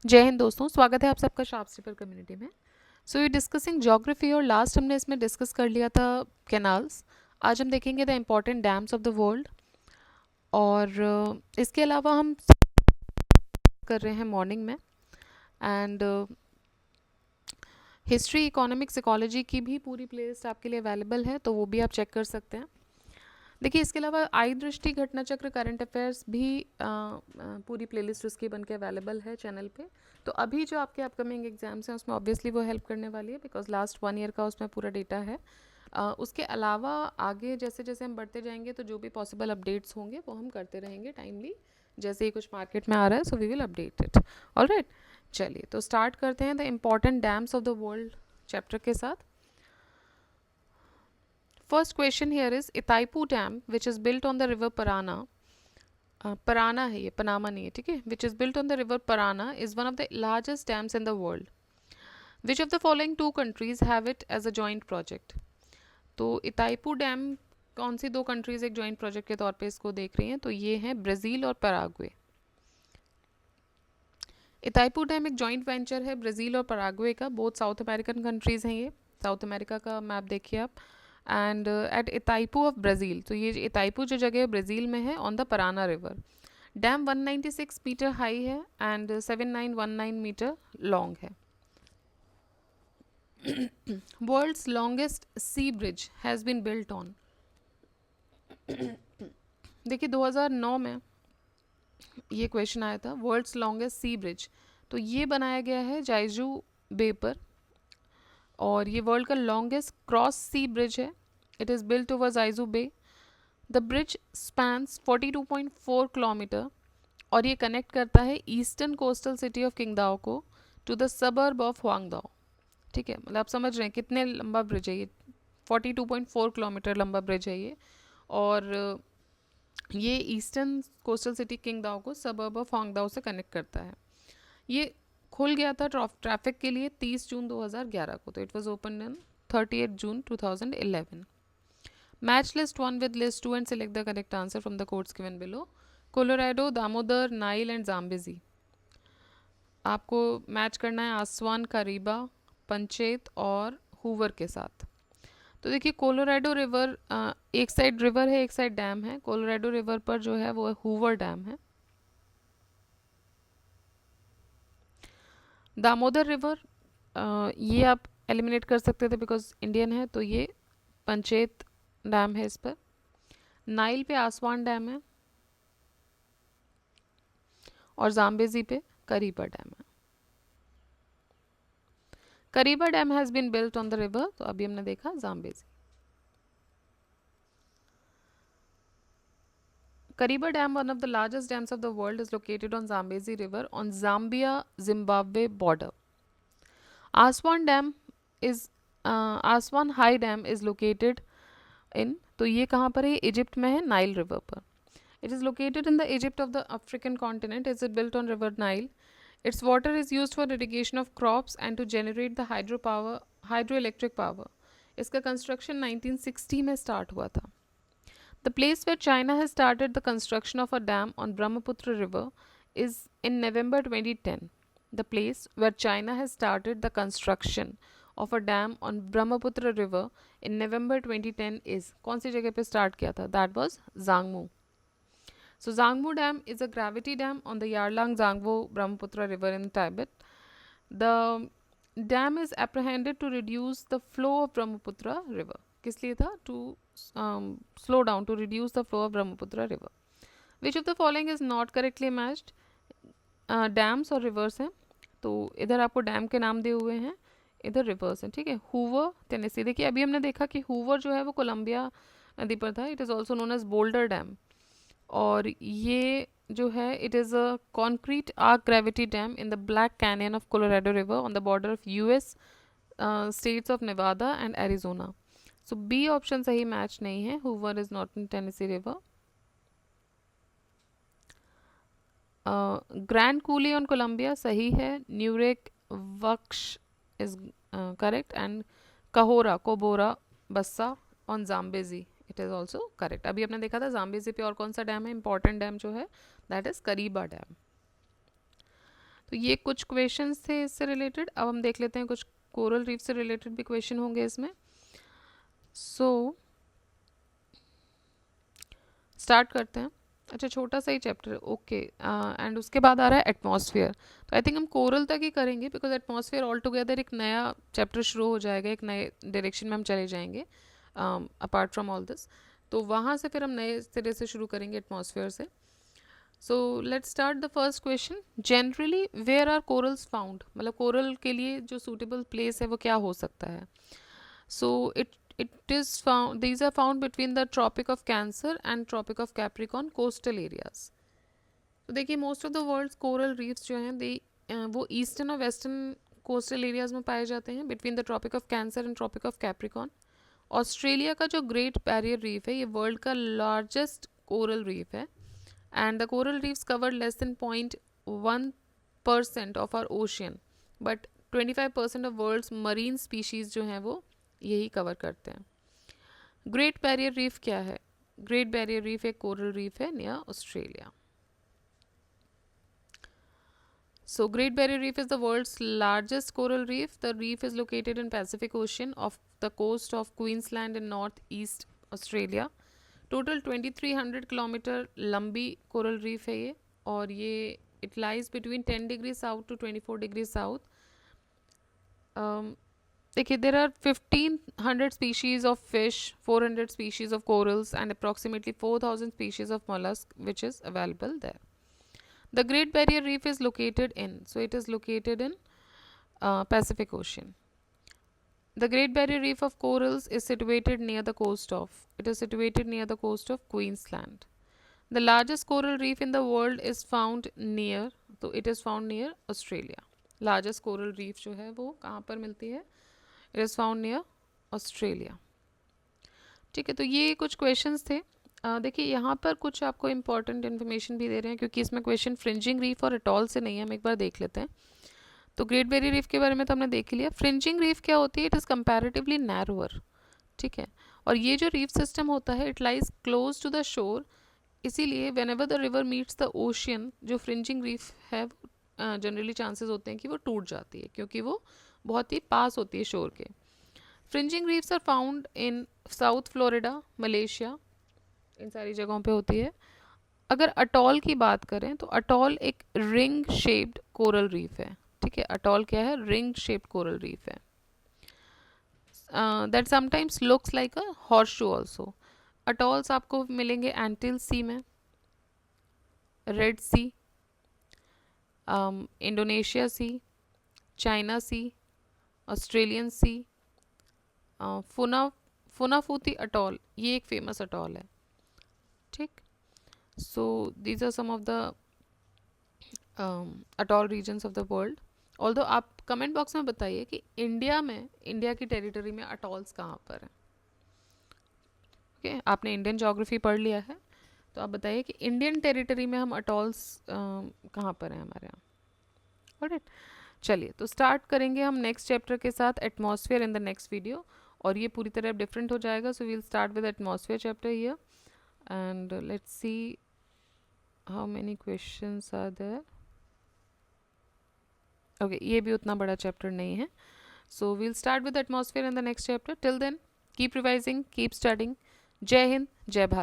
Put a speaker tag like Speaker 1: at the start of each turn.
Speaker 1: जय हिंद दोस्तों, स्वागत है आप सबका शास्त्री पर कम्युनिटी में। सो ये डिस्कसिंग ज्योग्राफी और लास्ट हमने इसमें डिस्कस कर लिया था कैनाल्स। आज हम देखेंगे the important dams of the world. और इसके अलावा हम कर रहे हैं मॉर्निंग में एंड हिस्ट्री, इकोनॉमिक्स, इकोलॉजी की भी पूरी प्लेलिस्ट आपके लिए अवेलेबल है, तो वो भी आप चेक कर सकते हैं। देखिए, इसके अलावा आई दृष्टि, घटना चक्र, करंट अफेयर्स भी पूरी प्लेलिस्ट उसकी बन के अवेलेबल है चैनल पे। तो अभी जो आपके अपकमिंग एग्जाम्स हैं उसमें ऑब्वियसली वो हेल्प करने वाली है, बिकॉज लास्ट 1 ईयर का उसमें पूरा डेटा है। उसके अलावा आगे जैसे जैसे हम बढ़ते जाएंगे तो जो भी पॉसिबल अपडेट्स होंगे वो हम करते रहेंगे टाइमली, जैसे ही कुछ मार्केट में आ रहा है, so we will update it. Alright, चलिए तो स्टार्ट करते हैं the important dams of the world chapter के साथ। First question here is Itaipu Dam, which is built on the river Parana. Parana है ये, पनामा नहीं है, ठीक है। Which is built on the river Parana is one of the largest dams in the world. Which of the following two countries have it as a joint project? तो इताइपू dam कौन सी दो countries एक joint project के तौर पे इसको देख रही हैं? तो ये हैं ब्राज़ील और पैराग्वे। इताइपू डैम एक जॉइंट वेंचर है ब्राज़ील और पैराग्वे का, बोथ साउथ अमेरिकन कंट्रीज़ हैं ये। साउथ अमेरिका का मैप देखिए आप। And at Itaipu of Brazil, तो ये इताइपू जो जगह है ब्राज़ील में है, on the Parana river. Dam 196 metre high है एंड 7919 मीटर लॉन्ग है। World's longest sea bridge has been built on. देखिए 2009 में ये क्वेश्चन आया था, वर्ल्ड्स लॉन्गेस्ट सी ब्रिज। तो ये बनाया गया है जाइजू बे पर, और ये वर्ल्ड का लॉन्गेस्ट क्रॉस सी ब्रिज है। It is built over Jiaozhou Bay. The bridge spans 42.4 kilometre और ये कनेक्ट करता है eastern coastal city of Qingdao को to the suburb of Huangdao. ठीक है, मतलब आप समझ रहे हैं कितने लंबा ब्रिज है ये। 42.4 किलोमीटर लंबा ब्रिज है ये, और ये ईस्टर्न कोस्टल सिटी किंगदाओ को सबर्ब ऑफ हुआंगदाओ से कनेक्ट करता है। ये खुल गया था ट्रैफिक के लिए 30 जून 2011 को, तो it was open in 38 June 2011। Match list 1 with list 2 and select the correct answer from the codes given below. Colorado, Damodar, Nile and Zambezi. आपको मैच करना है आसवान, करीबा, पंचेत और हूवर के साथ। तो देखिए कोलोराडो रिवर, एक साइड रिवर है एक साइड डैम है। कोलोराडो रिवर पर जो है वो हूवर डैम है। दामोदर रिवर, ये आप एलिमिनेट कर सकते थे बिकॉज इंडियन है, तो ये पंचेत डैम है इस पर। नाइल पे आसवान डैम है और जाम्बेजी पे करीबा डैम है। Kariba Dam has been built on the river, तो अभी हमने देखा Zambezi. Kariba Dam, one of the largest dams of the world, is located on Zambezi River on Zambia-Zimbabwe border. Aswan Dam is Aswan High Dam is located in, तो ये कहाँ पर है? Egypt में है, नाइल रिवर पर। It is located in the Egypt of the African continent. Is it built on River Nile? Its water is used for irrigation of crops and to generate the hydroelectric power. इसका construction 1960 में start हुआ था। The place where China has started the construction of a dam on Brahmaputra River is in November 2010. The place where China has started the construction of a dam on Brahmaputra River in November 2010 is, कौन सी जगह पे start किया था? That was Zangmu. So Zangmu Dam is a gravity dam on the Yarlang Zangwo Brahmaputra River in Tibet. The dam is apprehended to reduce the flow of Brahmaputra River. किस लिए था? To slow down, to reduce the flow of Brahmaputra River. Which of the following is not correctly matched? Dams और reverse हैं, तो इधर आपको dam के नाम दिए हुए हैं, इधर रिवर्स हैं। ठीक है, हूवर टेनेसी। देखिए अभी हमने देखा कि हूवर जो है वो कोलंबिया नदी पर था। It is also known as Boulder dam. और ये जो है it is a concrete arch gravity dam in the Black Canyon of Colorado river on the border of US states of Nevada and Arizona. So B option सही match नहीं है, Hoover is not in Tennessee river. Grand Coulee on Columbia सही है। Nurek Vakhsh is correct and Cahora Cobora Bassa on Zambezi, it is also correct. अभी आपने देखा था Zambezi पे और कौन सा डैम है इंपॉर्टेंट डैम जो है, दैट इज़ करीबा डैम। तो ये कुछ क्वेश्चंस थे इससे रिलेटेड। अब हम देख लेते हैं कुछ कोरल रीफ से रिलेटेड भी क्वेश्चन होंगे इसमें। सो स्टार्ट करते हैं। अच्छा, छोटा सा ही चैप्टर है, ओके। एंड उसके बाद आ रहा है एटमॉस्फेयर। तो आई थिंक हम कोरल तक ही करेंगे, बिकॉज एटमॉस्फेयर ऑल टुगेदर एक नया चैप्टर शुरू हो जाएगा, एक नए डायरेक्शन में हम चले जाएंगे अपार्ट फ्रॉम ऑल दिस। तो वहाँ से फिर हम नए सिरे से शुरू करेंगे एटमॉस्फेयर से। So let's start the first question. Generally where are corals found, मतलब कोरल के लिए जो सूटेबल प्लेस है वो क्या हो सकता है। So it is found, these are found between the Tropic of Cancer and Tropic of Capricorn coastal areas. तो देखिए most of the world's coral reefs जो हैं दे वो ईस्टर्न और वेस्टर्न कोस्टल एरियाज में पाए जाते हैं, between the tropic of cancer and tropic of Capricorn. Australia का जो ग्रेट बैरियर रीफ है ये वर्ल्ड का लार्जेस्ट कोरल रीफ है, and the coral reefs cover less than 0.1% of our ocean, but 25% of world's marine species जो हैं वो यही कवर करते हैं। ग्रेट बैरियर रीफ क्या है? ग्रेट बैरियर रीफ एक कोरल रीफ है near Australia. So Great Barrier Reef is the world's largest coral reef. The reef is located in Pacific Ocean off the coast of Queensland in northeast Australia. Total 2300 kilometre लंबी coral reef है ये, और ये it lies between 10 degree south to 24 degree south. देखिए there are 1500 species of fish, 400 species of corals and approximately 4000 species of mollusk which is available there. The Great Barrier Reef is located in, so it is located in Pacific Ocean. The Great Barrier Reef of corals is situated near the coast of, it is situated near the coast of Queensland. The largest coral reef in the world is found near, so it is found near Australia. Largest coral reef जो है वो कहाँ पर मिलती है? It is found near Australia. ठीक है, तो ये कुछ क्वेश्चंस थे। देखिए यहाँ पर कुछ आपको इंपॉर्टेंट इन्फॉर्मेशन भी दे रहे हैं, क्योंकि इसमें क्वेश्चन फ्रिंजिंग रीफ और अटॉल से नहीं है। हम एक बार देख लेते हैं। तो ग्रेट बैरियर रीफ के बारे में तो हमने देख लिया। फ्रिंजिंग रीफ क्या होती है? इट इज़ कंपैरेटिवली नैरोअर, ठीक है। और ये जो रीफ सिस्टम होता है it lies close to the shore, इसीलिए whenever the river meets the ocean, जो फ्रिंजिंग रीफ है जनरली चांसेस होते हैं कि वो टूट जाती है, क्योंकि वो बहुत ही पास होती है शोर के। Fringing reefs are found in South Florida, Malaysia, इन सारी जगहों पे होती है। अगर अटॉल की बात करें तो अटॉल एक रिंग शेप्ड कोरल रीफ है, ठीक है। अटॉल क्या है? रिंग शेप्ड कोरल रीफ है that sometimes looks like a horse shoe also. Atolls आपको मिलेंगे एंटिल सी में, red sea, Indonesia sea, China sea, Australian sea, Funafuti atoll, ये एक फेमस अटॉल है, ठीक। So these are some of the atoll regions of the world. Although आप comment box में बताइए कि इंडिया में, इंडिया की टेरिटरी में अटॉल्स कहाँ पर हैं। ओके, आपने इंडियन ज्योग्राफी पढ़ लिया है, तो आप बताइए कि इंडियन टेरिटरी में हम अटॉल्स कहाँ पर हैं हमारे यहाँ। ऑलराइट, चलिए तो स्टार्ट करेंगे हम नेक्स्ट चैप्टर के साथ, atmosphere, in the next video. और ये पूरी तरह डिफरेंट हो जाएगा। So we'll start with atmosphere chapter here, and let's see how many questions are there. Okay, ये भी उतना बड़ा चैप्टर नहीं है। So we'll start with atmosphere in the next chapter. Till then keep revising, keep studying. जय हिंद, जय भारत।